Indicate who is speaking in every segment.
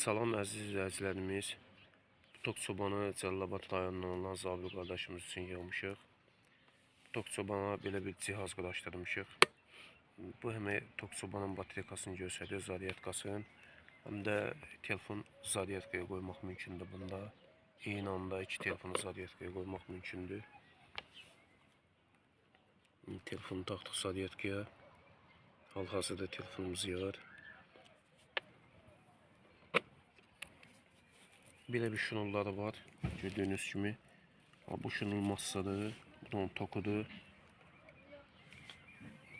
Speaker 1: Salam əziz izləyicilərimiz. Tok çobanı Cəlilabad rayonundan olan Zabir qardaşımız üçün yığmışıq. Tok çobana belə bir cihaz quraşdırmışıq. Bu həm tok çobanın baterekasını göstərir, zaryadkasını. Həm də telefon zaryadkaya qoymaq mümkündür bunda. Eyni anda iki telefonu zaryadkaya qoymaq mümkündür. Telefonu taxdıq zaryadkaya. Hal-hazırda telefonumuz yığır. Belə bir şunulları var. Gördüğünüz kimi. Bu şunul massadır. Bunun tokudur.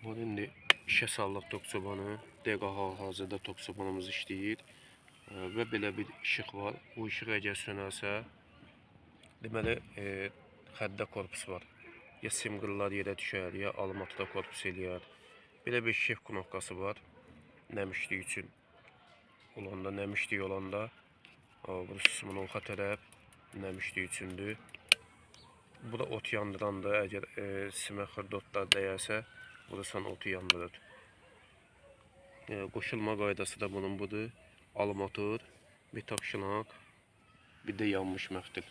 Speaker 1: Bu indi işə sallıq tok çobanı. Dəqiqə hal-hazırda tok çobanımız işləyir. Və belə bir işıq var. Bu işıq əgər sönərsə, deməli xəddə korpus var. Ya simqıllar yerə düşər, ya almatıda korpus eləyər. Belə bir şef knopkası var. Nəmişlik üçün olanda, nəmişlik olanda. Burası bunun oxa tərəf nəmişlik üçündür. Bu da ot yandırandır. Əgər simə xırdotlar dəyərsə, burası otu yandırır. Qoşulma qaydası da bunun budur. Almator, bir takşınak, bir də yanmış məftil.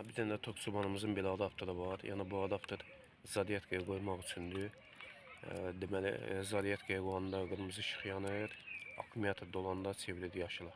Speaker 1: Bir dənə də tok çobanımızın belə adaptörü var. Yəni bu adaptör zaryadkaya qoymaq üçündür. Deməli, zaryadkaya qoyanda qırmızı işıq yanır, akkumulyator dolanda çevirir yaşıla.